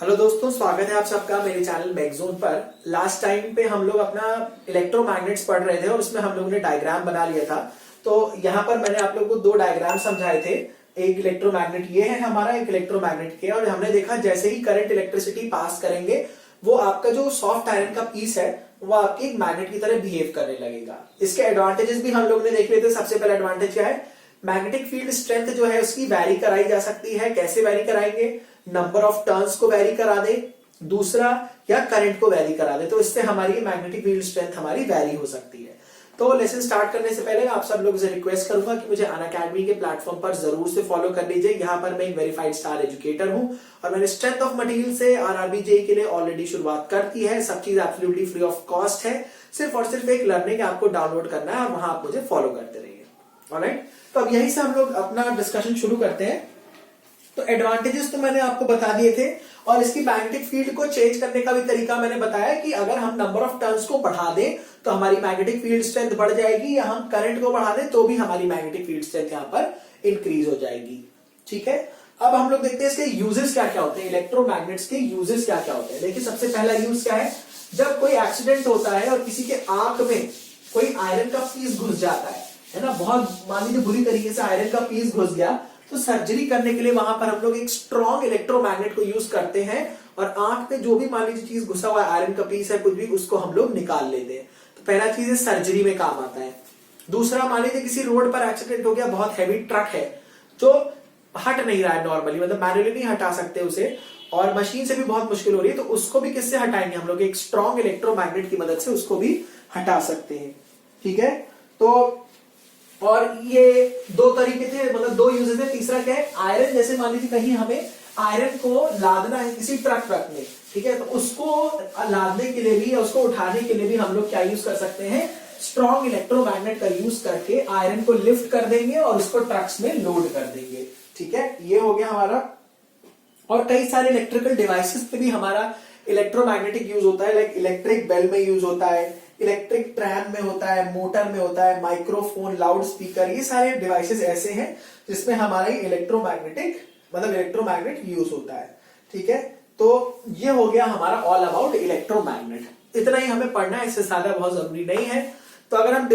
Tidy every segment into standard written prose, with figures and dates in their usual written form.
Hello दोस्तों, स्वागत है आप सबका मेरे चैनल मैगजोन पर। लास्ट टाइम पे हम लोग अपना इलेक्ट्रोमैग्नेट्स पढ़ रहे थे और उसमें हम लोगों ने डायग्राम बना लिया था। तो यहाँ पर मैंने आप लोगों को दो डायग्राम समझाए थे। एक इलेक्ट्रोमैग्नेट ये है हमारा, एक इलेक्ट्रोमैग्नेट के, और हमने देखा जैसे ही करंट इलेक्ट्रिसिटी पास करेंगे वो आपका जो सॉफ्ट आयरन का पीस है वो आपकी एक मैग्नेट की तरह बिहेव करने लगेगा। इसके एडवांटेजेस भी हम लोग ने देख लिए थे। सबसे पहला एडवांटेज क्या है, मैग्नेटिक फील्ड स्ट्रेंथ जो है उसकी वैरी कराई जा सकती है। कैसे वैरी कराएंगे, नंबर ऑफ टर्न्स को वैरी करा दे, दूसरा या करंट को वैरी करा दे, तो इससे हमारी मैग्नेटिक फील्ड स्ट्रेंथ हमारी वैरी हो सकती है। तो लेसन स्टार्ट करने से पहले आप सब लोग से रिक्वेस्ट करूंगा कि मुझे अनअकैडमी के प्लेटफॉर्म पर जरूर से फॉलो कर लीजिए। यहाँ पर मैं एक वेरीफाइड स्टार एजुकेटर हूं और मैंने स्ट्रेंथ ऑफ मटेरियल से आरआरबी जेईई के लिए ऑलरेडी शुरुआत कर दी है। सब चीज एब्सोल्युटली फ्री ऑफ कॉस्ट है, सिर्फ और सिर्फ एक लर्निंग आपको डाउनलोड करना है और वहां आप मुझे फॉलो करते रहिए। ऑलराइट, तो अब यही से हम लोग अपना डिस्कशन शुरू करते हैं। तो एडवांटेजेस तो मैंने आपको बता दिए थे और इसकी मैग्नेटिक फील्ड को चेंज करने का भी तरीका मैंने बताया कि अगर हम नंबर ऑफ टर्न्स को बढ़ा दें तो हमारी मैग्नेटिक फील्ड स्ट्रेंथ बढ़ जाएगी, या हम करंट को बढ़ा दें तो भी हमारी मैग्नेटिक फील्ड स्ट्रेंथ यहां पर इंक्रीज हो जाएगी। ठीक है, अब हम लोग देखते हैं इसके यूजेस क्या क्या होते हैं, इलेक्ट्रोमैग्नेट्स के यूजेस क्या क्या होते हैं। देखिए, सबसे पहला यूज क्या है, जब कोई एक्सीडेंट होता है और किसी के आंख में कोई आयरन का पीस घुस जाता है ना, बहुत मान लीजिए बुरी तरीके से आयरन का पीस घुस गया, तो सर्जरी करने के लिए वहां पर हम लोग एक स्ट्रॉन्ग इलेक्ट्रोमैग्नेट को यूज करते हैं और आंख में जो भी मान लीजिए चीज घुसा हुआ आयरन का पीस है कुछ भी, उसको हम लोग निकाल लेते हैं। तो पहला चीज है सर्जरी में काम आता है। दूसरा, मान लीजिए किसी रोड पर एक्सीडेंट हो गया, बहुत हैवी ट्रक है जो हट नहीं रहा है नॉर्मली, मतलब मैनुअली नहीं हटा सकते उसे और मशीन से भी बहुत मुश्किल हो रही है, तो उसको भी किससे हटाएंगे हम लोग, एक स्ट्रॉन्ग इलेक्ट्रोमैग्नेट की मदद से उसको भी हटा सकते हैं। ठीक है, तो और ये दो तरीके थे, मतलब दो यूजेस है। तीसरा क्या है, आयरन जैसे मान लीजिए कहीं हमें आयरन को लादना है किसी ट्रक में, ठीक है, तो उसको लादने के लिए भी या उसको उठाने के लिए भी हम लोग क्या यूज कर सकते हैं, स्ट्रॉन्ग इलेक्ट्रोमैग्नेट का यूज करके आयरन को लिफ्ट कर देंगे और उसको ट्रक्स में लोड कर देंगे। ठीक है, ये हो गया हमारा। और कई सारे इलेक्ट्रिकल डिवाइसेस पे भी हमारा इलेक्ट्रोमैग्नेटिक यूज होता है, लाइक इलेक्ट्रिक बेल में यूज होता है, इलेक्ट्रिक ट्रैम में होता है, मोटर में होता है, माइक्रोफोन, लाउड स्पीकर, ये सारे डिवाइसेस ऐसे हैं जिसमें हमारा इलेक्ट्रोमैग्नेट यूज होता है। ठीक है, तो ये हो गया हमारा ऑल अबाउट इलेक्ट्रोमैग्नेट। इतना ही हमें पढ़ना है, इससे ज्यादा बहुत जरूरी नहीं है। तो अगर हम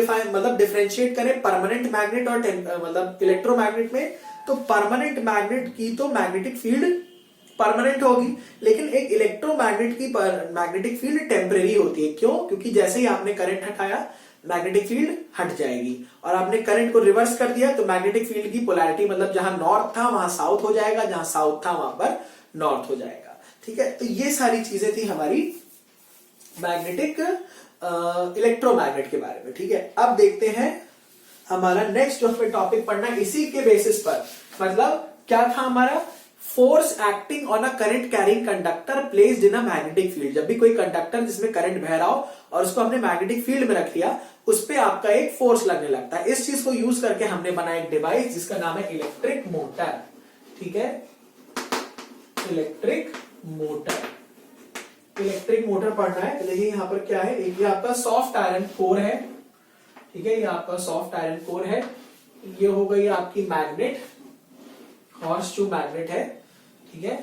डिफरेंशिएट करें परमानेंट मैग्नेट और इलेक्ट्रोमैग्नेट में, तो परमानेंट मैग्नेट की तो मैग्नेटिक फील्ड परमानेंट होगी, लेकिन एक इलेक्ट्रोमैग्नेट की मैग्नेटिक फील्ड टेम्परेरी होती है। क्यों? क्योंकि जैसे ही आपने करंट हटाया मैग्नेटिक फील्ड हट जाएगी, और आपने करंट को रिवर्स कर दिया तो मैग्नेटिक फील्ड की पोलैरिटी, मतलब जहां नॉर्थ था वहां साउथ हो जाएगा, जहां साउथ था वहां पर नॉर्थ हो जाएगा। ठीक है, तो ये सारी चीजें थी हमारी मैग्नेटिक इलेक्ट्रोमैग्नेट के बारे में। ठीक है, अब देखते हैं हमारा नेक्स्ट जो हमें टॉपिक पढ़ना है इसी के बेसिस पर, मतलब क्या था हमारा, force acting on a current carrying conductor placed in a magnetic field. जब भी कोई कंडक्टर जिसमें करंट बह रहा हो और उसको हमने मैग्नेटिक फील्ड में रख दिया, उस पे आपका एक फोर्स लगने लगता है। इस चीज को यूज करके हमने बनाया एक डिवाइस जिसका नाम है इलेक्ट्रिक मोटर। ठीक है, इलेक्ट्रिक मोटर पढ़ना है। तो देखिए यहाँ पर क्या है, एक ये आपका सॉफ्ट आयरन कोर है। ठीक है, ये आपका सॉफ्ट आयरन कोर है, ये हो गई आपकी मैग्नेट, हॉर्स मैग्नेट है। ठीक है,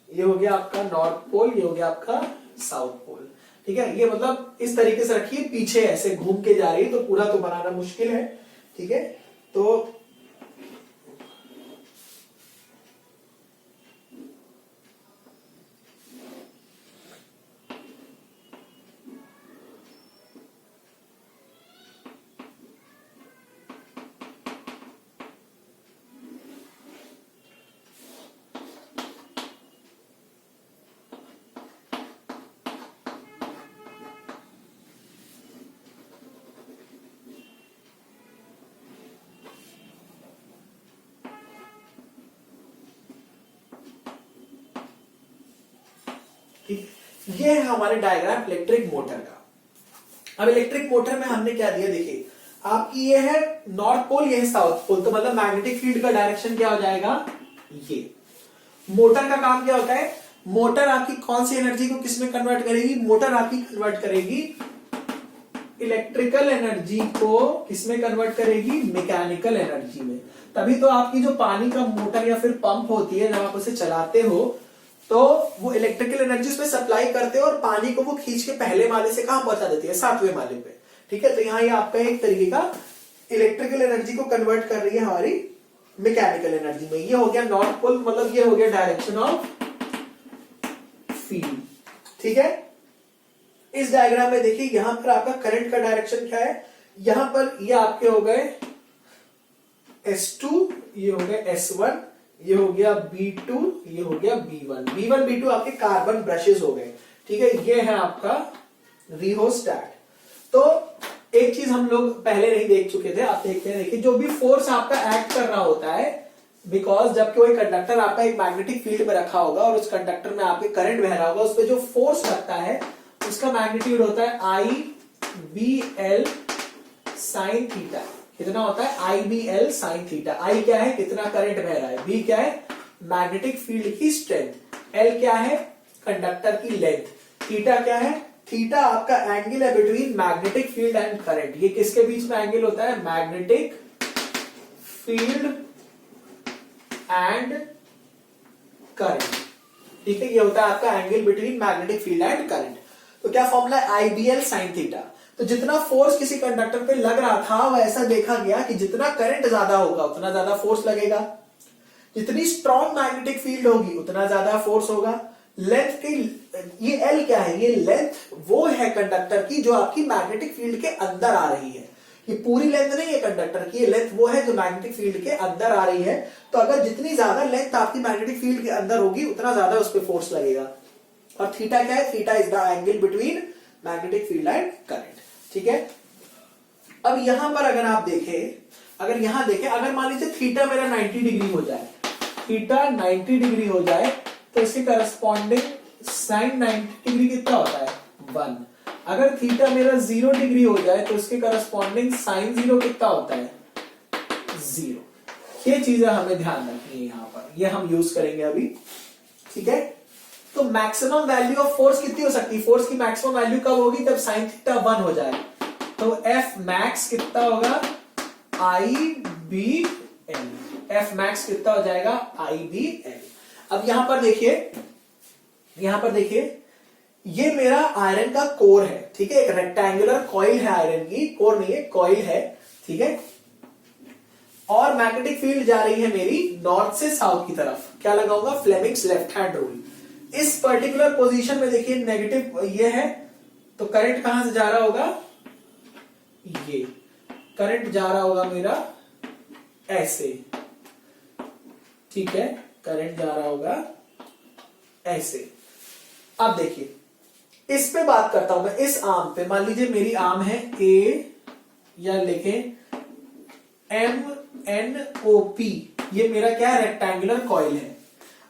ये हो गया आपका नॉर्थ पोल, ये हो गया आपका साउथ पोल। ठीक है, ये मतलब इस तरीके से रखिए, पीछे ऐसे घूम के जा रही है, तो पूरा तो बनाना मुश्किल है। ठीक है, तो ये है हमारे डायग्राम इलेक्ट्रिक मोटर का। अब इलेक्ट्रिक मोटर में हमने क्या दिया, देखिए आपकी ये है नॉर्थ पोल, ये है साउथ पोल, तो मतलब मैग्नेटिक फील्ड का डायरेक्शन क्या हो जाएगा, ये। मोटर का काम क्या होता है, मोटर आपकी कौन सी एनर्जी को किस में कन्वर्ट करेगी, मोटर आपकी कन्वर्ट करेगी इलेक्ट्रिकल एनर्जी को किसमें कन्वर्ट करेगी, मैकेनिकल एनर्जी में। तभी तो आपकी जो पानी का मोटर या फिर पंप होती है, जब आप उसे चलाते हो तो वो इलेक्ट्रिकल एनर्जी उसमें सप्लाई करते हो और पानी को वो खींच के पहले माले से कहां पहुंचा देती है, 7वें माले पे। ठीक है, तो यहाँ ये आपका एक तरीके का इलेक्ट्रिकल एनर्जी को कन्वर्ट कर रही है हमारी मैकेनिकल एनर्जी में। ये हो गया नॉर्थ पोल, मतलब ये हो गया डायरेक्शन ऑफ फील्ड। ठीक है, इस डायग्राम में देखिए यहां पर आपका करंट का डायरेक्शन क्या है, यहां पर ये आपके हो गए S2, ये हो गया S1, ये हो गया B2, ये हो गया B1। B1 B2 आपके कार्बन ब्रशेस हो गए। ठीक है, ये है आपका रिहोस्टैट। तो एक चीज हम लोग पहले नहीं देख चुके थे, आप देखते हैं, देखिए जो भी फोर्स आपका एक्ट कर रहा होता है, बिकॉज जब कोई कंडक्टर आपका एक मैग्नेटिक फील्ड में रखा होगा और उस कंडक्टर में आपके करंट बह रहा होगा, उस पर जो फोर्स लगता है उसका मैग्नीट्यूड होता है IBL साइन थीटा। कितना होता है? IBL sine theta. I क्या है? कितना करंट बह रहा है। B क्या है? मैग्नेटिक फील्ड की स्ट्रेंथ। L क्या है? कंडक्टर की लेंथ। थीटा क्या है? थीटा आपका एंगल है between magnetic field and current. ये किसके बीच में एंगल होता है? Magnetic field and current. ठीक है, ये होता है आपका angle between magnetic field and current. तो क्या फॉर्मूला है? IBL sine theta. तो जितना फोर्स किसी कंडक्टर पे लग रहा था, वैसा देखा गया कि जितना करंट ज्यादा होगा उतना ज्यादा फोर्स लगेगा, जितनी स्ट्रॉन्ग मैग्नेटिक फील्ड होगी उतना ज्यादा फोर्स होगा। लेंथ की, ये L क्या है? ये लेंथ वो है कंडक्टर की जो आपकी मैग्नेटिक फील्ड के अंदर आ रही है। ये पूरी लेंथ नहीं है कंडक्टर की, ये लेंथ वो है जो मैग्नेटिक फील्ड के अंदर आ रही है। तो अगर जितनी ज्यादा लेंथ आपकी मैग्नेटिक फील्ड के अंदर होगी उतना ज्यादा उस पर फोर्स लगेगा। और थीटा क्या है? Theta is the angle between magnetic field and current. ठीक है, अब यहां पर अगर आप देखें, अगर यहां देखें, अगर मान लीजिए थीटा मेरा 90 डिग्री हो जाए, थीटा 90 डिग्री हो जाए तो इसके करस्पॉन्डिंग साइन 90 डिग्री कितना होता है? 1। अगर थीटा मेरा 0 डिग्री हो जाए तो इसके करस्पॉन्डिंग साइन 0 कितना होता है? 0। ये चीजें हमें ध्यान रखनी है यहां पर, ये हम यूज करेंगे अभी। ठीक है, तो मैक्सिमम वैल्यू ऑफ फोर्स कितनी हो सकती है? फोर्स की मैक्सिमम वैल्यू कब होगी? जब साइन थीटा 1 हो जाए। तो F मैक्स कितना होगा? IBL। F मैक्स कितना हो जाएगा? IBL। अब यहां पर देखिए, यहां पर देखिए, ये मेरा आयरन का कोर है। ठीक है, एक रेक्टेंगुलर कॉइल है आयरन की, कोर नहीं है, कॉइल है। ठीक है, और मैग्नेटिक फील्ड जा रही है मेरी नॉर्थ से साउथ की तरफ। क्या लगाऊंगा? Fleming's left hand rule. इस पर्टिकुलर पोजीशन में देखिए नेगेटिव ये है, तो करंट कहां से जा रहा होगा? ये करंट जा रहा होगा मेरा ऐसे। ठीक है, करंट जा रहा होगा ऐसे। अब देखिए, इस पे बात करता हूं मैं, इस आर्म पे। मान लीजिए मेरी आर्म है A, या लिखें MNOP। ये मेरा क्या है? रेक्टेंगुलर कॉइल है।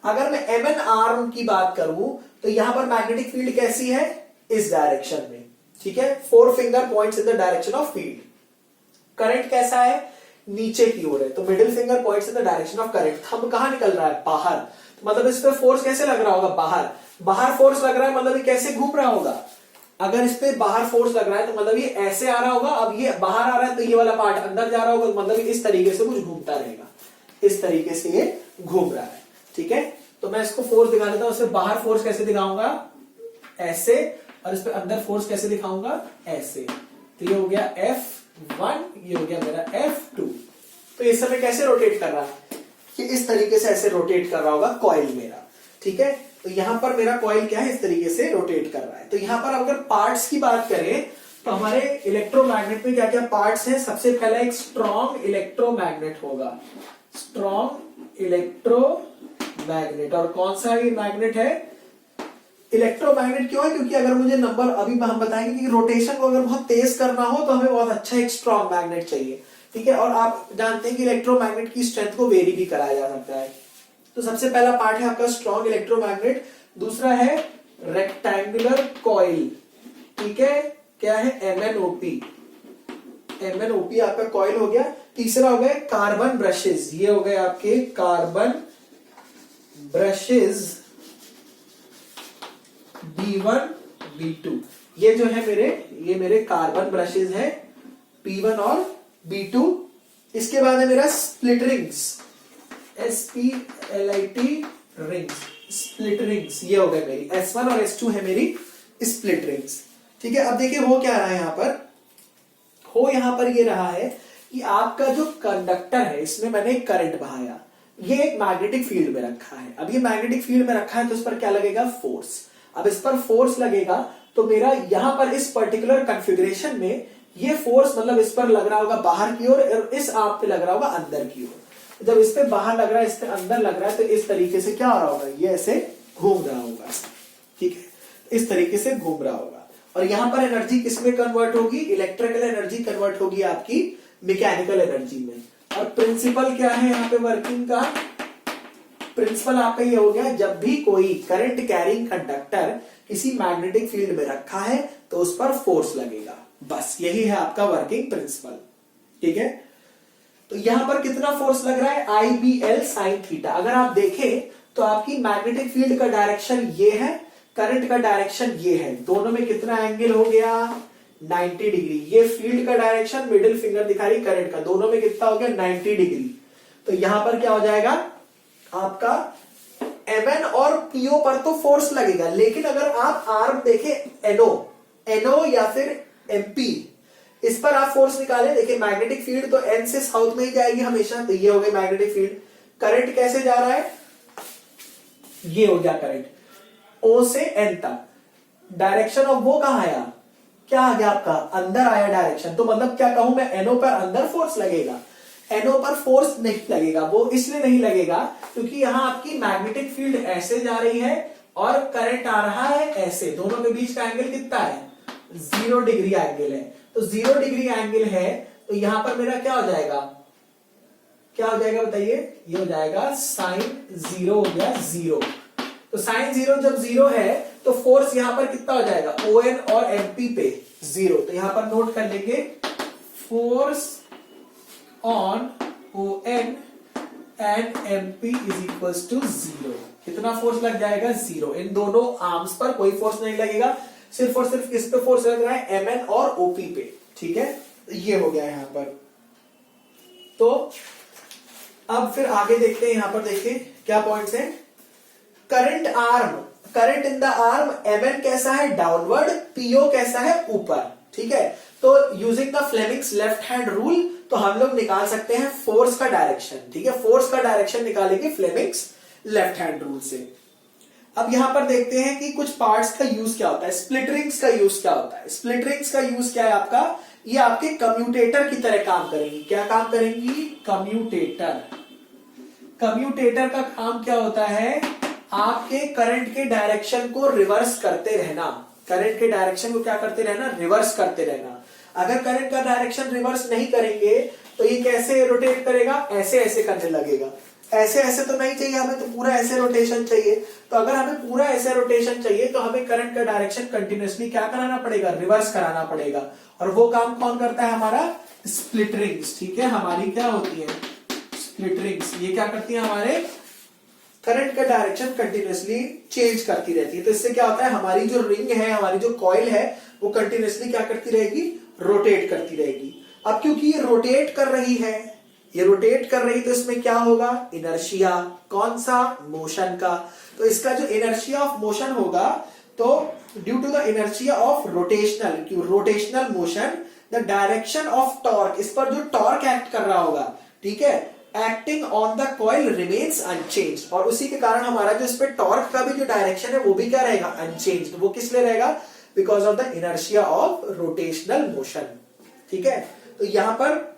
अगर मैं MN आर्म की बात करूं तो यहां पर मैग्नेटिक फील्ड कैसी है? इस डायरेक्शन में। ठीक है, 4 finger points in the direction of field. Current कैसा है? नीचे की ओर है, तो middle finger points in the direction of current. Thumb कहां निकल रहा है? बाहर। तो मतलब इस पे फोर्स कैसे लग रहा होगा? बाहर। बाहर फोर्स लग रहा है मतलब ये कैसे घूम रहा होगा? अगर इस पे बाहर फोर्स लग रहा है तो मतलब ये ऐसे आ रहा होगा। अब ये बाहर आ रहा है तो ये वाला पार्ट अंदर जा रहा होगा, तो मतलब इस तरीके से कुछ घूमता रहेगा। इस तरीके से ये घूम रहा है। ठीक है, तो मैं इसको फोर्स दिखा देता हूं। इससे बाहर फोर्स कैसे दिखाऊंगा? ऐसे। और इस पे अंदर फोर्स कैसे दिखाऊंगा? ऐसे। तो ये हो गया F1, ये हो गया मेरा F2। तो इस समय कैसे रोटेट कर रहा है? कि इस तरीके से ऐसे रोटेट कर रहा होगा कॉइल मेरा। ठीक है, तो यहां पर मेरा कॉइल क्या है? इस तरीके से रोटेट कर रहा है। तो यहां पर अगर पार्ट्स की बात करें तो हमारे इलेक्ट्रोमैग्नेट में क्या क्या पार्ट्स हैं? सबसे पहला एक स्ट्रॉन्ग इलेक्ट्रोमैग्नेट होगा, स्ट्रॉन्ग इलेक्ट्रोमैग्नेट। और कौन सा ये मैग्नेट है? इलेक्ट्रोमैग्नेट क्यों है? क्योंकि अगर मुझे नंबर, अभी हम बताएंगे कि रोटेशन को अगर बहुत तेज करना हो तो हमें बहुत अच्छा एक स्ट्रॉन्ग मैग्नेट चाहिए। ठीक है, और आप जानते हैं कि इलेक्ट्रोमैग्नेट की स्ट्रेंथ को वेरी भी कराया जा सकता है। तो सबसे पहला पार्ट है आपका स्ट्रॉन्ग इलेक्ट्रोमैग्नेट। दूसरा है रेक्टेंगुलर कॉइल। ठीक है, क्या है? MNOP। MNOP आपका कॉइल हो गया। तीसरा हो गया कार्बन ब्रशेस। ये हो गए आपके कार्बन ब्रशेस B1 B2। ये जो है मेरे, ये मेरे कार्बन ब्रशेस हैं B1 और B2। इसके बाद है मेरा split rings, SPLIT rings, split rings, ये हो गए मेरी S1 और S2 है मेरी स्प्लिट रिंग्स। ठीक है, अब देखिए हो क्या रहा है यहां पर, हो यहां पर ये रहा है कि आपका जो कंडक्टर है इसमें मैंने एक करंट बहाया, ये एक मैग्नेटिक फील्ड में रखा है। अब ये मैग्नेटिक फील्ड में रखा है तो इस पर क्या लगेगा, फोर्स। अब इस पर फोर्स लगेगा तो मेरा यहां पर इस पर्टिकुलर कॉन्फ़िगरेशन में ये फोर्स मतलब इस पर लग रहा होगा बाहर की ओर और इस आप पे लग रहा होगा अंदर की ओर। जब इस पे बाहर लग रहा है, इस पे अंदर लग रहा है, तो इस तरीके से क्या हो रहा होगा, ये ऐसे घूम रहा होगा। ठीक है, इस तरीके से घूम रहा होगा और यहां पर एनर्जी किसमें कन्वर्ट होगी, इलेक्ट्रिकल एनर्जी कन्वर्ट होगी आपकी मैकेनिकल एनर्जी में। और प्रिंसिपल क्या है यहाँ पे वर्किंग का, प्रिंसिपल आपका ये हो गया, जब भी कोई करंट कैरिंग कंडक्टर किसी मैग्नेटिक फील्ड में रखा है तो उस पर फोर्स लगेगा, बस यही है आपका वर्किंग प्रिंसिपल। ठीक है, तो यहां पर कितना फोर्स लग रहा है, IBL sin थीटा। अगर आप देखें तो आपकी मैग्नेटिक फील्ड का डायरेक्शन ये है, करंट का डायरेक्शन ये है, दोनों में कितना एंगल हो गया, 90 डिग्री। ये फील्ड का डायरेक्शन, मिडिल फिंगर दिखा रही करंट का, दोनों में कितना हो गया, 90 डिग्री। तो यहां पर क्या हो जाएगा आपका MN और PO पर तो फोर्स लगेगा, लेकिन अगर आप आर्म देखें NO या फिर MP, इस पर आप फोर्स निकालें, देखिए मैग्नेटिक फील्ड तो N से साउथ में ही जाएगी हमेशा, तो ये हो गई मैग्नेटिक फील्ड। करंट कैसे जा रहा है, ये हो गया करंट O से N तक, डायरेक्शन ऑफ वो कहां आया, क्या आ गया आपका, अंदर आया डायरेक्शन। तो मतलब क्या कहूं मैं, NO पर अंदर फोर्स लगेगा, NO पर फोर्स नहीं लगेगा। वो इसलिए नहीं लगेगा क्योंकि यहां आपकी मैग्नेटिक फील्ड ऐसे जा रही है और करंट आ रहा है ऐसे, दोनों के बीच का एंगल कितना है, 0 डिग्री एंगल है। तो 0 डिग्री एंगल है तो यहां पर मेरा क्या हो जाएगा, क्या हो जाएगा बताइए, ये हो जाएगा साइन 0 हो गया 0। तो साइन 0 जब 0 है तो फोर्स यहां पर कितना हो जाएगा, ON और MP पे 0। तो यहां पर नोट कर लेंगे, force on ON and MP is equals to 0। कितना फोर्स लग जाएगा, 0। इन दोनों आर्म्स पर कोई फोर्स नहीं लगेगा, सिर्फ और सिर्फ किस पे फोर्स लग रहा है, MN और OP पे। ठीक है, ये हो गया यहां पर। तो अब फिर आगे देखते हैं, यहां पर देखिए क्या पॉइंट्स हैं। Current arm, current in the arm, MN कैसा है, डाउनवर्ड, PO कैसा है, ऊपर। ठीक है, तो using the Fleming's left hand rule तो हम लोग निकाल सकते हैं फोर्स का डायरेक्शन। ठीक है, फोर्स का डायरेक्शन निकालेंगे फ्लेमिंग्स लेफ्ट हैंड रूल से। अब यहां पर देखते हैं कि कुछ पार्ट्स का यूज क्या होता है, स्प्लिट रिंग्स का यूज क्या होता है। स्प्लिट रिंग्स का यूज क्या है आपका, ये आपके कम्यूटेटर की तरह काम करेंगी। क्या काम करेंगी, कम्यूटेटर। कम्यूटेटर का काम क्या होता है, आपके करंट के डायरेक्शन को रिवर्स करते रहना। करंट के डायरेक्शन को क्या करते रहना, रिवर्स करते रहना। अगर करंट का डायरेक्शन रिवर्स नहीं करेंगे तो ये कैसे रोटेट करेगा, ऐसे ऐसे करने लगेगा। ऐसे ऐसे तो नहीं चाहिए हमें, तो पूरा ऐसे रोटेशन चाहिए। तो अगर हमें पूरा ऐसे रोटेशन चाहिए तो हमें करंट का डायरेक्शन कंटिन्यूअसली क्या कराना पड़ेगा, रिवर्स कराना पड़ेगा। और वो काम कौन करता है, हमारा स्प्लिट रिंग्स। ठीक है, हमारी क्या होती है, स्प्लिट रिंग्स। ये क्या करती है, हमारे करंट का डायरेक्शन कंटिन्यूअसली चेंज करती रहती है। तो इससे क्या होता है, हमारी जो रिंग है, हमारी जो कॉइल है, वो कंटिन्यूअसली क्या करती रहेगी, रोटेट करती रहेगी। अब क्योंकि ये रोटेट कर रही है, ये रोटेट कर रही, तो इसमें क्या होगा, इनर्शिया। कौन सा, मोशन का। तो इसका जो इनर्शिया ऑफ मोशन होगा, तो due to the inertia of rotational motion the direction of torque, इस पर जो टॉर्क एक्ट कर रहा होगा, ठीक है, acting on the coil remains unchanged. और उसी के कारण हमारा जो इस पे टॉर्क का भी जो डायरेक्शन है वो भी क्या रहेगा, अनचेंज्ड। वो किस लिए रहेगा, because of the inertia of rotational motion. ठीक है, तो यहां पर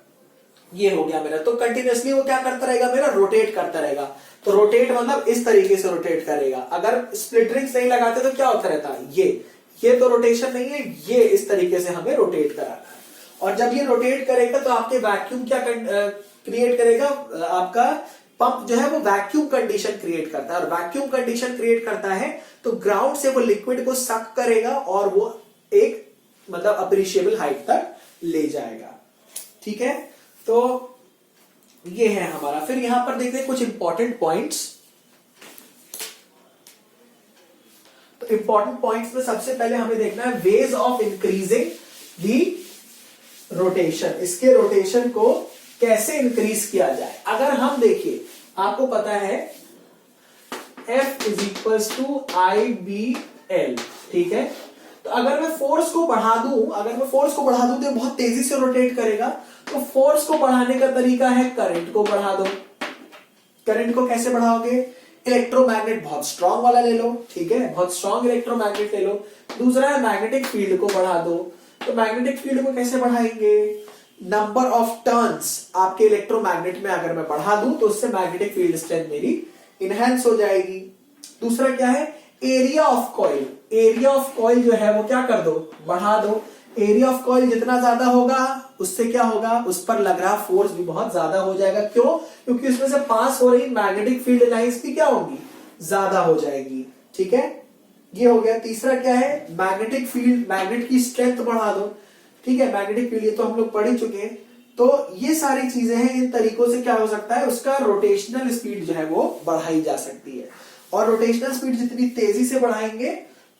ये हो गया मेरा। तो कंटिन्यूअसली वो क्या करता रहेगा, मेरा रोटेट करता रहेगा। तो रोटेट मतलब इस तरीके से रोटेट करेगा। अगर स्प्लिट रिंग्स नहीं लगाते तो क्या होता रहता है, ये तो रोटेशन नहीं है, ये इस तरीके से हमें रोटेट कराना है। और जब ये रोटेट करेगा तो आपके वैक्यूम क्या क्रिएट करेगा, आपका पंप जो है वो वैक्यूम कंडीशन क्रिएट करता है। और वैक्यूम कंडीशन क्रिएट करता है तो ग्राउंड से वो लिक्विड को सक करेगा और वो एक मतलब अप्रिशिएबल हाइट तक ले जाएगा। ठीक है, तो ये है हमारा। फिर यहां पर देखते हैं कुछ इंपॉर्टेंट पॉइंट्स। तो इंपॉर्टेंट पॉइंट्स में सबसे पहले हमें देखना है ways of increasing the rotation. इसके रोटेशन को कैसे इंक्रीज किया जाए। अगर हम देखिए, आपको पता है F is equals to I B L, ठीक है। तो अगर मैं फोर्स को बढ़ा दूं, तो बहुत तेजी से रोटेट करेगा। तो फोर्स को बढ़ाने का तरीका है करंट को बढ़ा दो। करंट को कैसे बढ़ाओगे? इलेक्ट्रोमैग्नेट बहुत स्ट्रांग वाला ले लो, ठीक है, बहुत स्ट्रांग इलेक्ट्रोमैग्नेट ले लो। दूसरा है मैग्नेटिक फील्ड को बढ़ा दो। तो मैग्नेटिक फील्ड को कैसे बढ़ाएंगे? नंबर ऑफ टर्न्स आपके इलेक्ट्रोमैग्नेट में अगर मैं बढ़ा दूं तो उससे मैग्नेटिक फील्ड स्ट्रेंथ मेरी इनहेंस हो जाएगी। दूसरा क्या है? Area of coil. Area of coil जो है वो क्या कर दो? बढ़ा दो। एरिया ऑफ कॉइल जितना ज्यादा होगा उससे क्या होगा? उस पर लग रहा फोर्स भी बहुत ज्यादा हो जाएगा। क्यों? क्योंकि उसमें से पास हो रही मैग्नेटिक फील्ड लाइंस भी क्या होगी? ज्यादा हो जाएगी, ठीक है। ये हो गया। तीसरा क्या है? मैग्नेटिक फील्ड, मैग्नेट की स्ट्रेंथ बढ़ा दो, ठीक है। मैग्नेटिक फील्ड ये तो हम लोग पढ़ ही चुके हैं। तो ये सारी चीजें हैं, इन तरीकों से क्या हो सकता है? उसका रोटेशनल स्पीड जो है वो बढ़ाई जा सकती है। और रोटेशनल स्पीड जितनी तेजी से बढ़ाएंगे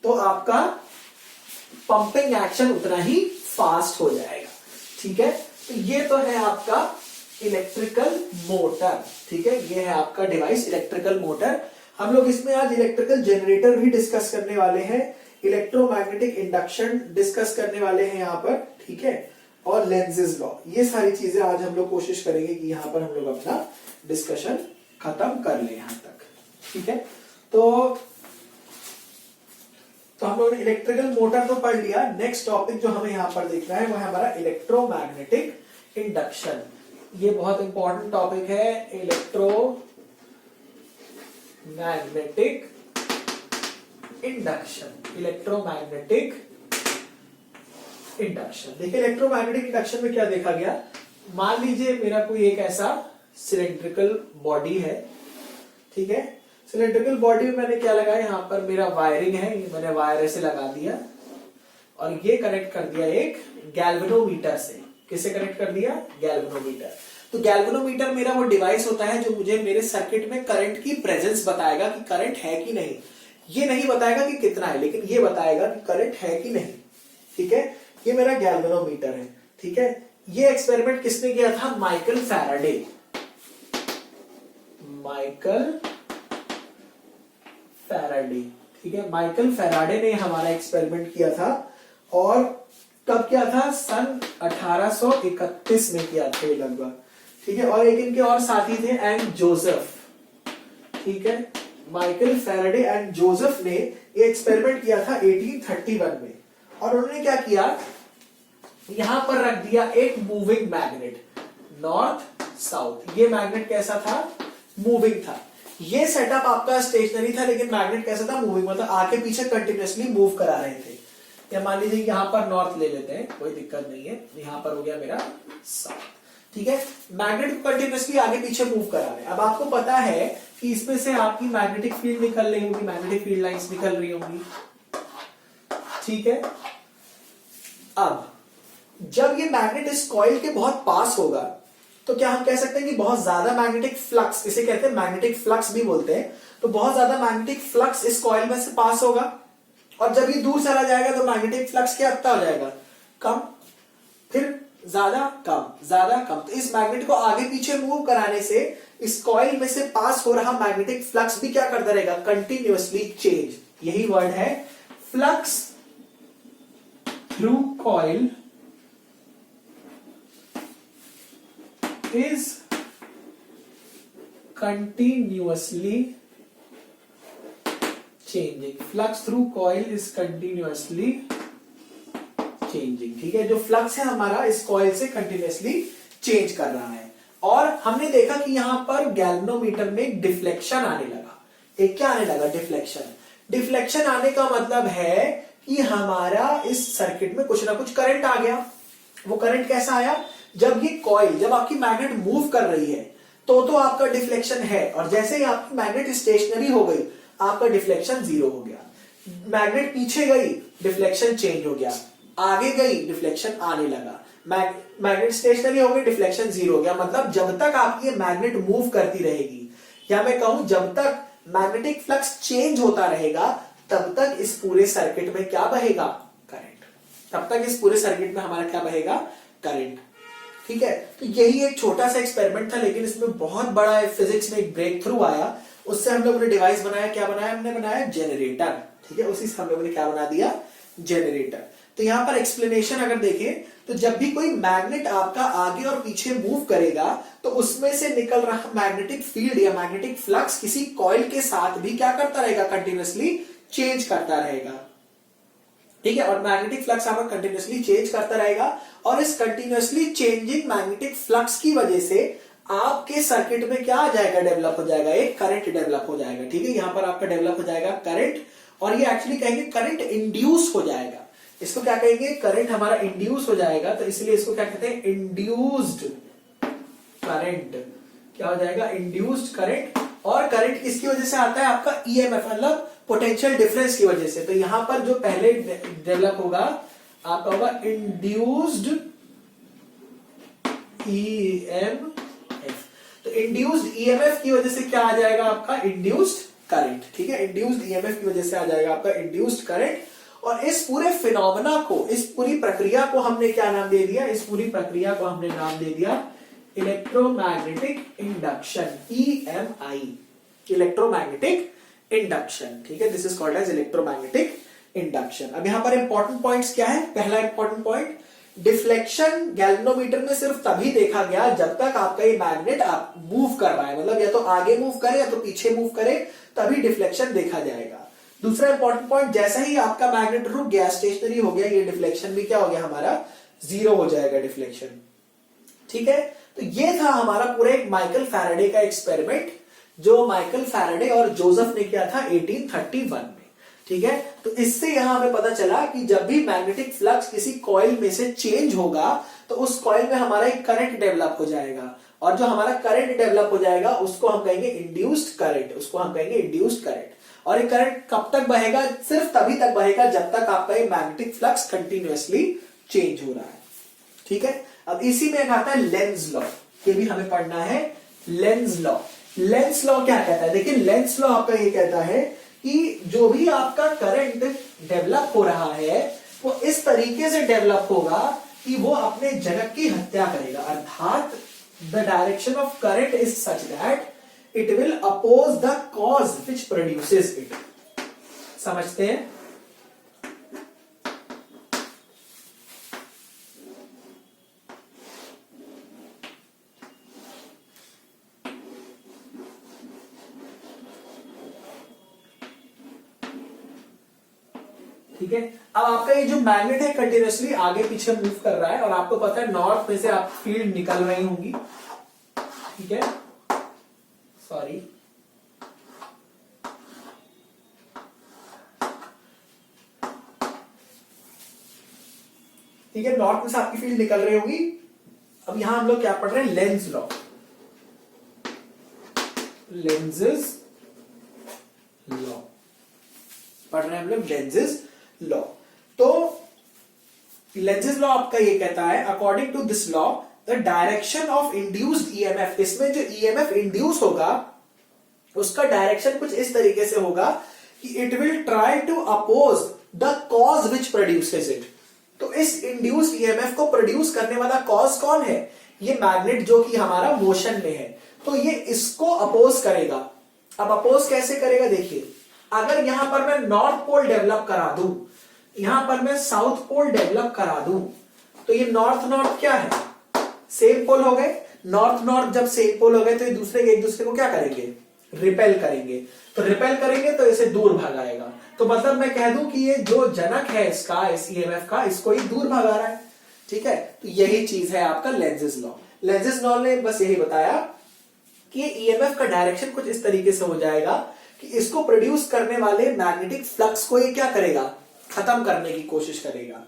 तो आपका पंपिंग एक्शन उतना ही फास्ट हो जाएगा, ठीक है। तो ये तो है आपका इलेक्ट्रिकल मोटर, ठीक है। ये है आपका डिवाइस इलेक्ट्रिकल मोटर। हम लोग इसमें आज इलेक्ट्रिकल जनरेटर भी डिस्कस करने वाले हैं, इलेक्ट्रोमैग्नेटिक इंडक्शन डिस्कस करने वाले हैं यहाँ पर, ठीक है, और लेंजेस लॉ। ये सारी चीजें आज हम लोग कोशिश करेंगे कि यहाँ पर हम लोग अपना डिस्कशन खत्म कर ले यहाँ तक, ठीक है। तो हम लोगों ने इलेक्ट्रिकल मोटर तो पढ़ लिया। नेक्स्ट टॉपिक जो हमें यहां पर देखना है वो है हमारा इलेक्ट्रोमैग्नेटिक इंडक्शन। ये बहुत इंपॉर्टेंट टॉपिक है, इलेक्ट्रोमैग्नेटिक इंडक्शन। इलेक्ट्रोमैग्नेटिक इंडक्शन, देखिए इलेक्ट्रोमैग्नेटिक इंडक्शन में क्या देखा गया। मान लीजिए मेरा कोई एक ऐसा सिलेंड्रिकल बॉडी है, ठीक है। सिलेंड्रिकल बॉडी में मैंने क्या लगाया? यहाँ पर मेरा वायरिंग है, ये मैंने वायर ऐसे लगा दिया और ये कनेक्ट कर दिया एक गैल्वेनोमीटर से। किसे कनेक्ट कर दिया? गैल्वेनोमीटर। तो गैल्वेनोमीटर मेरा वो डिवाइस होता है जो मुझे मेरे सर्किट में करंट की प्रेजेंस बताएगा कि करंट है कि नहीं। ये नहीं बताएगा कि कितना है, लेकिन ये बताएगा कि करंट है कि नहीं, ठीक है। ये मेरा गैल्वेनोमीटर है, ठीक है। ये एक्सपेरिमेंट किसने किया था? Michael Faraday. माइकल फैराडे, ठीक है। माइकल फैराडे ने हमारा एक्सपेरिमेंट किया था। और कब किया था? सन 1831 में किया था लगभग, ठीक है। और एक इनके और साथी थे, एंड जोसेफ, ठीक है। माइकल फैराडे एंड जोसेफ ने ये एक्सपेरिमेंट किया था 1831 में। और उन्होंने क्या किया? यहां पर रख दिया एक मूविंग मैग्नेट, नॉर्थ साउथ। ये मैग्नेट कैसा था? मूविंग था। ये सेटअप आपका स्टेशनरी था, लेकिन मैग्नेट कैसा था? मूविंग, मतलब आगे पीछे कंटिन्यूअसली मूव करा रहे थे। या मान लीजिए यहां पर नॉर्थ ले लेते हैं, कोई दिक्कत नहीं है। यहां पर हो गया मेरा साउथ, ठीक है। मैग्नेट को कंटिन्यूअसली आगे पीछे मूव करा रहे हैं। अब आपको पता है कि इसमें से आपकी मैग्नेटिक फील्ड निकल रही होगी, मैग्नेटिक फील्ड लाइंस निकल रही होंगी, ठीक है। अब जब ये मैग्नेट इस कॉइल के बहुत पास होगा तो क्या हम कह सकते हैं कि बहुत ज्यादा मैग्नेटिक फ्लक्स, इसे कहते हैं मैग्नेटिक फ्लक्स भी बोलते हैं। तो बहुत ज्यादा मैग्नेटिक फ्लक्स इस कॉइल में से पास होगा। और जब ये दूर चला जाएगा तो मैग्नेटिक फ्लक्स क्या हो जाएगा? कम, फिर ज्यादा, कम, ज्यादा, कम। तो इस मैग्नेट को आगे पीछे मूव कराने से इस कॉइल में से पास हो रहा मैग्नेटिक फ्लक्स भी क्या करता रहेगा? Continuously change. यही वर्ड है, flux through coil is continuously changing. Flux through coil is continuously changing, ठीक है। जो फ्लक्स है हमारा इस कॉइल से कंटिन्यूअसली चेंज कर रहा है। और हमने देखा कि यहां पर गैल्वेनोमीटर में एक डिफ्लेक्शन आने लगा। एक क्या आने लगा? डिफ्लेक्शन। डिफ्लेक्शन आने का मतलब है कि हमारा इस सर्किट में कुछ ना कुछ करंट आ गया। वो करंट कैसा आया? जब ये कॉइल, जब आपकी मैग्नेट मूव कर रही है तो आपका डिफ्लेक्शन है, और जैसे ही आपकी मैग्नेट स्टेशनरी हो गई आपका डिफ्लेक्शन जीरो हो गया। मैग्नेट पीछे गई, डिफ्लेक्शन चेंज हो गया, आगे गई, डिफ्लेक्शन आने लगा। मैग्नेट स्टेशनरी हो गई, डिफ्लेक्शन जीरो हो गया। मतलब जब तक आपकी मैग्नेट मूव करती रहेगी, या मैं कहूं जब तक मैग्नेटिक फ्लक्स चेंज होता रहेगा, तब तक इस पूरे सर्किट में क्या बहेगा? करंट। तब तक इस पूरे सर्किट में हमारा क्या बहेगा? करंट। ठीक है, तो यही एक छोटा सा एक्सपेरिमेंट था, लेकिन इसमें बहुत बड़ा फिजिक्स में एक ब्रेक थ्रू आया। उससे हम लोगों ने डिवाइस बनाया, क्या बनाया हमने, बनाया जेनरेटर। ठीक है, उसी से हम लोगों ने क्या बना दिया, जेनरेटर। तो यहां पर एक्सप्लेनेशन अगर देखें तो जब भी कोई मैग्नेट आपका आगे और पीछे मूव करेगा तो उसमें से निकल रहा मैग्नेटिक फील्ड या मैग्नेटिक फ्लक्स किसी कॉइल के साथ भी क्या करता रहेगा, कंटिन्यूअसली चेंज करता रहेगा। ठीक है, और मैग्नेटिक फ्लक्स आपका कंटिन्यूअसली चेंज करता रहेगा, और इस कंटिन्यूअसली चेंजिंग मैग्नेटिक फ्लक्स की वजह से आपके सर्किट में क्या आ जाएगा, डेवलप हो जाएगा, एक करंट डेवलप हो जाएगा। ठीक है, यहां पर आपका डेवलप हो जाएगा करंट, और ये एक्चुअली कहेंगे करंट इंड्यूस हो जाएगा। इसको क्या कहेंगे, करंट हमारा इंड्यूस हो जाएगा, तो इसलिए इसको क्या कहते हैं, इंड्यूस्ड करंट। क्या हो जाएगा, इंड्यूस्ड करंट। और करंट किसकी वजह से आता है, आपका ईएमएफ, मतलब पोटेंशियल डिफरेंस की वजह से। तो यहां पर जो पहले डेवलप होगा आपका होगा इंड्यूस्ड ईएमएफ। तो इंड्यूस्ड ईएमएफ की वजह से क्या आ जाएगा, आपका इंड्यूस्ड करंट। ठीक है, इंड्यूस्ड ईएमएफ की वजह से आ जाएगा आपका इंड्यूस्ड करंट। और इस पूरे फिनोमेना को, इस पूरी प्रक्रिया को हमने क्या नाम दे दिया, इस पूरी प्रक्रिया को हमने नाम दे दिया electromagnetic induction, EMI, electromagnetic induction. ठीक है, this is called as electromagnetic induction. अब यहां पर इंपॉर्टेंट पॉइंट्स क्या है, पहला इंपॉर्टेंट पॉइंट, डिफ्लेक्शन गैल्वेनोमीटर में सिर्फ तभी देखा गया जब तक आपका ये मैग्नेट आप मूव कर रहा है, मतलब या तो आगे मूव करे या तो पीछे मूव करे, तभी डिफ्लेक्शन देखा जाएगा। दूसरा इंपॉर्टेंट पॉइंट, जैसा ही आपका मैग्नेट रुक गया, स्टेशनरी हो गया, ये डिफ्लेक्शन भी क्या हो गया हमारा, जीरो हो जाएगा डिफ्लेक्शन। ठीक है, तो ये था हमारा पूरा एक माइकल फैराडे का एक्सपेरिमेंट, जो माइकल फैराडे और जोसेफ ने किया था 1831 में। ठीक है, तो इससे यहां हमें पता चला कि जब भी मैग्नेटिक फ्लक्स किसी कॉइल में से चेंज होगा तो उस कॉइल में हमारा एक करंट डेवलप हो जाएगा, और जो हमारा करंट डेवलप हो जाएगा उसको हम कहेंगे इंड्यूस्ड करंट, उसको हम कहेंगे इंड्यूस्ड करंट। और ये करंट कब तक बहेगा, सिर्फ तभी तक बहेगा जब तक आपका ये मैग्नेटिक फ्लक्स कंटिन्यूअसली चेंज हो रहा है। ठीक है, अब इसी में आता है लेंज लॉ, ये भी हमें पढ़ना है, लेंज लॉ। लेंज लॉ क्या कहता है, देखिए लेंज लॉ आपका ये कहता है कि जो भी आपका करंट डेवलप हो रहा है वो इस तरीके से डेवलप होगा कि वो अपने जनक की हत्या करेगा, अर्थात the direction of current is such that it will oppose the cause which produces it. समझते हैं, ठीक है। अब आपका ये जो मैग्नेट है कंटिन्यूअसली आगे पीछे मूव कर रहा है, और आपको पता है नॉर्थ में से आप फील्ड निकल रही होंगी। ठीक है, सॉरी, ठीक है, नॉर्थ में से आपकी फील्ड निकल रही होगी। अब यहां हम लोग क्या पढ़ रहे हैं, लेंस लॉ, लेंसेज लॉ पढ़ रहे हैं हम लोग, लेंसेज लॉ। तो लेंसेज लॉ आपका ये कहता है, according to this law the direction of induced EMF, इसमें जो ईएमएफ इंड्यूस होगा उसका डायरेक्शन कुछ इस तरीके से होगा कि it will try to oppose the cause which produces it. तो इस इंड्यूस्ड ईएमएफ को प्रोड्यूस करने वाला कॉज कौन है, ये मैग्नेट जो कि हमारा मोशन में है, तो ये इसको अपोज करेगा। अब अपोज कैसे करेगा, देखिए, अगर यहां पर मैं नॉर्थ पोल डेवलप करा दूं, यहां पर मैं साउथ पोल डेवलप करा दूं, तो ये नॉर्थ नॉर्थ क्या है, सेम पोल हो गए। नॉर्थ नॉर्थ जब सेम पोल हो गए तो ये एक दूसरे को क्या करेंगे, रिपेल करेंगे। तो रिपेल करेंगे तो इसे दूर भगाएगा। तो मतलब मैं कह दूं कि ये जो जनक है इसका, इस ईएमएफ का, इसको ही दूर भगा रहा है। ठीक है, तो यही चीज है आपका लेंसेज लॉ। लेंसेज लॉ ने बस यही बताया कि ये ईएमएफ का डायरेक्शन कुछ इस तरीके से हो जाएगा कि इसको प्रोड्यूस करने वाले मैग्नेटिक फ्लक्स को ये क्या करेगा, खत्म करने की कोशिश करेगा।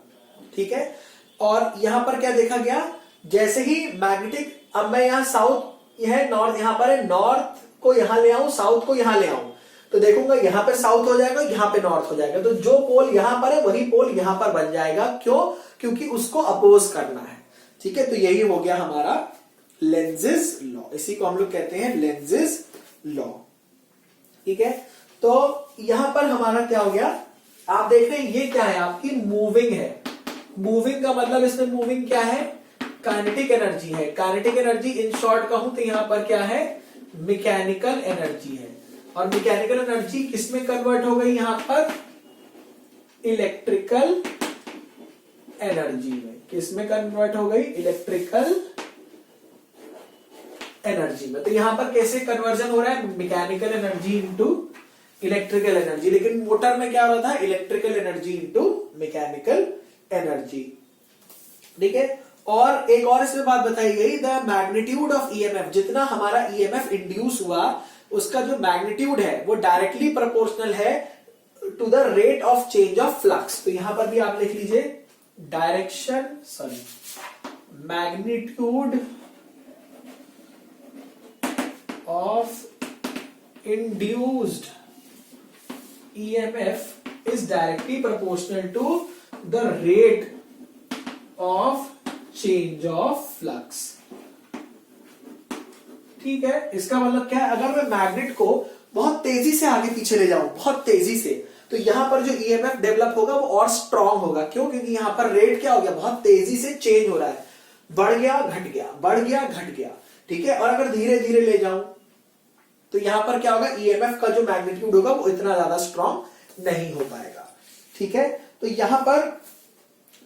ठीक है, और यहां पर क्या देखा गया, जैसे ही मैग्नेटिक, अब मैं यहां साउथ, यह नॉर्थ यहां पर है, नॉर्थ को यहां ले आऊं, साउथ को यहां ले आऊं, तो देखूंगा यहां पर साउथ हो जाएगा, यहां पे नॉर्थ हो जाएगा। तो जो पोल यहां पर है वही पोल यहां पर बन जाएगा। क्यों, क्योंकि उसको अपोज करना है। ठीक है, तो यही हो गया हमारा लेंसेज लॉ, इसी को हम लोग कहते हैं लेंसेज लॉ। ठीक है, तो यहां पर हमारा क्या हो गया, आप देख रहे हैं ये क्या है, आपकी मूविंग है। मूविंग का मतलब इसमें मूविंग क्या है, काइनेटिक एनर्जी है। काइनेटिक एनर्जी इन शॉर्ट कहूं तो यहां पर क्या है, मैकेनिकल एनर्जी है। और मैकेनिकल एनर्जी किसमें कन्वर्ट हो गई, यहां पर इलेक्ट्रिकल एनर्जी में। किसमें कन्वर्ट हो गई, इलेक्ट्रिकल एनर्जी में। तो यहां पर कैसे कन्वर्जन हो रहा है, mechanical energy into electrical energy. लेकिन मोटर में क्या हो रहा था, electrical energy into mechanical energy. ठीक है। और एक और इसमें बात बताई गई, द मैग्नीट्यूड ऑफ ईएमएफ, जितना हमारा ईएमएफ इंड्यूस हुआ उसका जो मैग्नीट्यूड है वो डायरेक्टली प्रोपोर्शनल है to the rate of change of flux. तो यहां पर भी आप लिख लीजिए magnitude of induced EMF is directly proportional to the rate of change of flux। ठीक है। इसका मतलब क्या है, अगर मैं मैग्नेट को बहुत तेजी से आगे पीछे ले जाऊं, बहुत तेजी से, तो यहां पर जो EMF डेवलप होगा वो और स्ट्रांग होगा। क्यों, क्योंकि यहां पर रेट क्या हो गया, बहुत तेजी से चेंज हो रहा है, बढ़ गया घट गया, बढ़ गया घट गया। ठीक है। और अगर धीरे धीरे ले जाऊं तो यहां पर क्या होगा, EMF का जो मैग्नीट्यूड होगा वो इतना ज्यादा स्ट्रांग नहीं हो पाएगा। ठीक है। तो यहां पर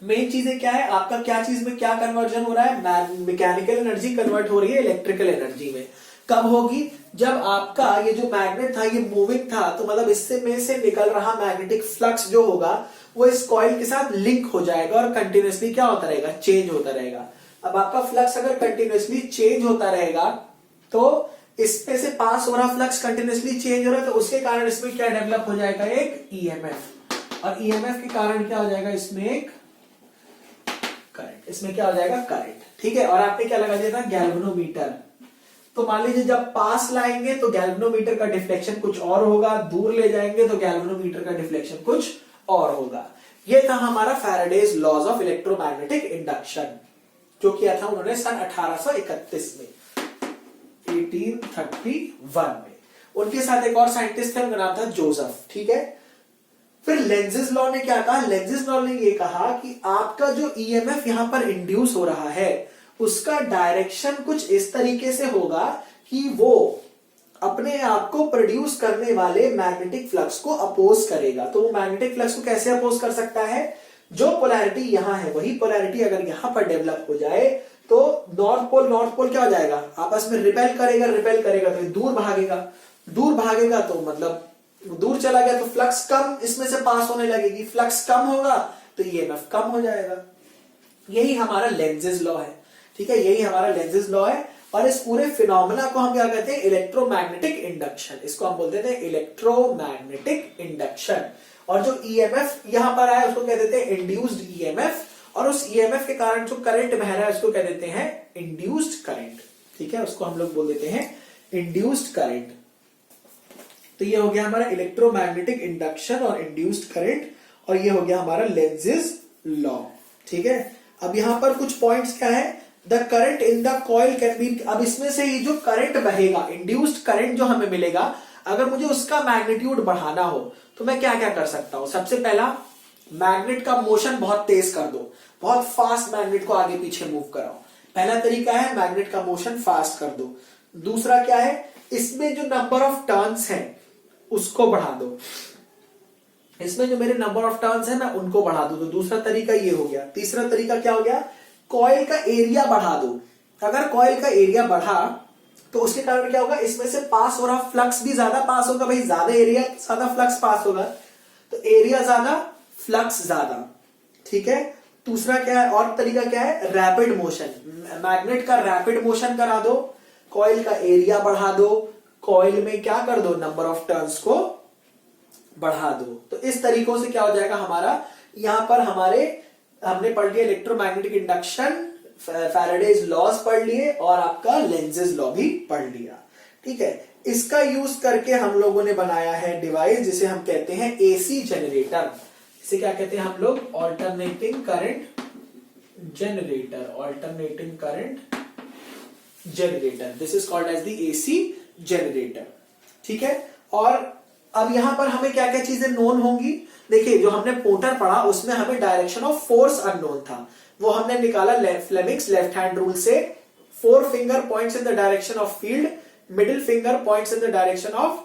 मेन चीजें क्या है, आपका क्या चीज में क्या कन्वर्जन हो रहा है, मैकेनिकल एनर्जी कन्वर्ट हो रही है इलेक्ट्रिकल एनर्जी में। कब होगी, जब आपका ये जो मैग्नेट था ये मूविंग था, तो मतलब इससे में से निकल रहा मैग्नेटिक फ्लक्स जो होगा वो इस कॉइल के साथ लिंक हो जाएगा और कंटिन्यूअसली क्या होता रहेगा, चेंज होता रहेगा। अब आपका फ्लक्स अगर कंटिन्यूअसली चेंज होता रहेगा तो इसमें से पास हो रहा फ्लक्स कंटिन्यूअसली चेंज हो रहा है, तो उसके कारण इसमें क्या डेवलप हो जाएगा, एक EMF। और EMF के कारण क्या हो जाएगा, इसमें एक करंट। इसमें क्या हो जाएगा, करंट। ठीक है। और आपने क्या लगा दिया था, गैल्वेनोमीटर। तो मान लीजिए जब पास लाएंगे तो गैल्वेनोमीटर का डिफ्लेक्शन कुछ और होगा, दूर ले जाएंगे तो गैल्वेनोमीटर का डिफ्लेक्शन कुछ और होगा। यह था हमारा Faraday's laws of electromagnetic induction, जो किया था उन्होंने सन 1831 में, 1831 में। उनके साथ एक और साइंटिस्ट थे, उनका नाम था जोसेफ। ठीक है। फिर लेंजेस लॉ ने क्या कहा, लेंजेस लॉ ने ये कहा कि आपका जो EMF यहां पर इंड्यूस हो रहा है उसका डायरेक्शन कुछ इस तरीके से होगा कि वो अपने आप को प्रोड्यूस करने वाले मैग्नेटिक फ्लक्स को अपोज करेगा। तो वो मैग्नेटिक फ्लक्स को कैसे अपोज कर सकता है, जो पोलैरिटी यहां है वही पोलैरिटी अगर यहां पर डेवलप हो जाए तो नॉर्थ पोल क्या हो जाएगा, आपस में रिपेल करेगा तो दूर भागेगा तो मतलब दूर चला गया तो फ्लक्स कम इसमें से पास होने लगेगी, फ्लक्स कम होगा तो EMF कम हो जाएगा। यही हमारा लेंजेस लॉ है। ठीक है। यही हमारा लेंजेस लॉ है। और इस पूरे फिनोमेना को हम क्या कहते हैं, इलेक्ट्रोमैग्नेटिक इंडक्शन। इसको हम बोलते थे इलेक्ट्रोमैग्नेटिक इंडक्शन। और जो EMF यहां पर आया उसको कह देते हैं इंड्यूस्ड EMF। और उस EMF के कारण जो करंट बह रहा है उसको कह देते हैं इंड्यूस्ड करंट। ठीक है। उसको हम लोग बोल देते हैं इंड्यूस्ड करंट। तो ये हो गया हमारा इलेक्ट्रोमैग्नेटिक इंडक्शन और इंड्यूस्ड करंट, और ये हो गया हमारा लेंजेस लॉ। ठीक है। अब यहां पर कुछ पॉइंट्स क्या है, the current in the coil can be. अब इसमें से ये जो करंट बहेगा, इंड्यूस्ड करंट जो हमें मिलेगा, अगर मुझे उसका मैग्नीट्यूड बढ़ाना हो तो मैं क्या क्या कर सकता हूं। सबसे पहला, मैग्नेट का मोशन बहुत तेज कर दो, बहुत फास्ट मैग्नेट को आगे पीछे मूव कराओ। पहला तरीका है मैग्नेट का मोशन फास्ट कर दो। दूसरा क्या है, इसमें जो नंबर ऑफ टर्न्स है उसको बढ़ा दो। इसमें जो मेरे नंबर ऑफ टर्न्स है मैं उनको बढ़ा दूं। तो दूसरा तरीका ये हो गया। तीसरा तरीका क्या हो गया, कॉइल का एरिया बढ़ा दो। अगर कॉइल का एरिया बढ़ा तो उसके कारण क्या होगा, इसमें से पास हो रहा फ्लक्स भी ज्यादा पास होगा। भाई ज्यादा एरिया ज्यादा फ्लक्स पास होगा, तो एरिया ज्यादा फ्लक्स ज्यादा। ठीक है। दूसरा क्या है, और तरीका क्या है, रैपिड मोशन। मैग्नेट का रैपिड मोशन करा दो, कॉइल का एरिया बढ़ा दो, कॉइल में क्या कर दो, नंबर ऑफ टर्न्स को बढ़ा दो। तो इस तरीकों से क्या हो जाएगा हमारा, यहां पर हमने पढ़ लिया इलेक्ट्रोमैग्नेटिक इंडक्शन, फैराडेज लॉज पढ़ लिए और आपका लेंजेस लॉ भी पढ़ लिया। ठीक है। इसका यूज करके हम लोगों ने बनाया है डिवाइस जिसे हम कहते हैं AC जनरेटर। इसे क्या कहते हैं हम लोग, alternating current generator. Alternating current generator, this is called as the AC generator. ठीक है। और अब यहां पर हमें क्या क्या चीजें नोन होंगी, देखिए जो हमने मोटर पढ़ा उसमें हमें डायरेक्शन ऑफ फोर्स अननोन था, वो हमने निकाला फ्लेमिंग्स लेफ्ट हैंड रूल से। 4 finger points in the direction of field, middle finger points in the direction of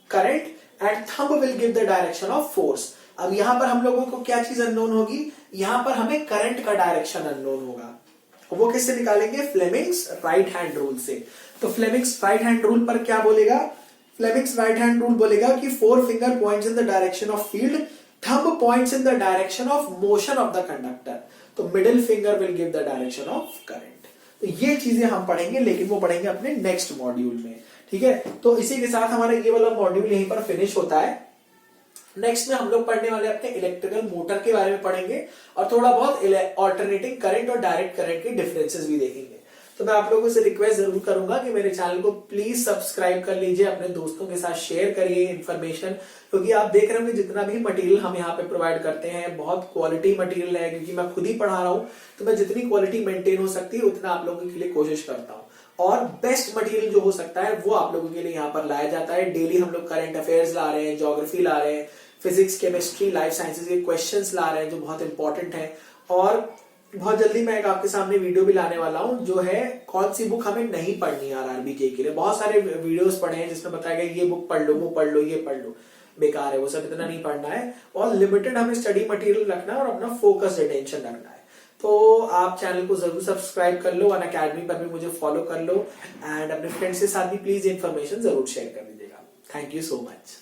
current and thumb will give the direction of force. अब यहां पर हम लोगों को क्या चीज अननोन होगी, यहां पर हमें करंट का डायरेक्शन अननोन होगा। वो किससे निकालेंगे, फ्लेमिंग्स राइट हैंड रूल से। तो फ्लेमिंग्स राइट हैंड रूल पर क्या बोलेगा, फ्लेमिंग्स राइट हैंड रूल बोलेगा कि 4 finger points in the direction of field, thumb points in the direction of motion of the conductor, तो middle finger will give the direction of current. तो ये चीजें हम पढ़ेंगे, लेकिन वो पढ़ेंगे अपने नेक्स्ट मॉड्यूल में, ठीक है। तो इसी के साथ हमारा ये वाला मॉड्यूल यहीं पर फिनिश होता है। नेक्स्ट में हम लोग पढ़ने वाले अपने इलेक्ट्रिकल मोटर के बारे में पढ़ेंगे और थोड़ा बहुत ऑल्टरनेटिंग करंट और डायरेक्ट करंट के डिफरेंसेस भी देखेंगे। तो मैं आप लोगों से रिक्वेस्ट जरूर करूंगा कि मेरे चैनल को प्लीज सब्सक्राइब कर लीजिए, अपने दोस्तों के साथ शेयर करिए इन्फॉर्मेशन, क्योंकि आप देख रहे होंगे जितना भी मटेरियल हम यहाँ पे प्रोवाइड करते हैं बहुत क्वालिटी मटेरियल है, क्योंकि मैं खुद ही पढ़ा रहा हूँ तो मैं जितनी क्वालिटी मेंटेन हो सकती है उतना आप लोगों के लिए कोशिश करता हूँ। और बेस्ट मटेरियल जो हो सकता है वो आप लोगों के लिए यहाँ पर लाया जाता है। डेली हम लोग करंट अफेयर्स ला रहे हैं, ज्योग्राफी ला रहे हैं, फिजिक्स केमिस्ट्री लाइफ साइंसेज के क्वेश्चंस ला रहे हैं जो बहुत इंपॉर्टेंट है। और बहुत जल्दी मैं एक आपके सामने वीडियो भी लाने वाला हूं जो है कौन सी बुक हमें नहीं पढ़नी आरआरबी के लिए। बहुत सारे वीडियोस पढ़े हैं जिसमें बताया गया ये बुक पढ़ लो, वो पढ़ लो, ये पढ़ लो, बेकार है वो सब, इतना नहीं पढ़ना है। और लिमिटेड हमें स्टडी मटेरियल रखना है और अपना फोकस अटेंशन रखना है। तो आप चैनल को जरूर सब्सक्राइब कर लो, अनअकैडमी पर भी मुझे फॉलो कर लो एंड अपने फ्रेंड्स के साथ भी प्लीज इन्फॉर्मेशन जरूर शेयर कर दीजिएगा। Thank you so much.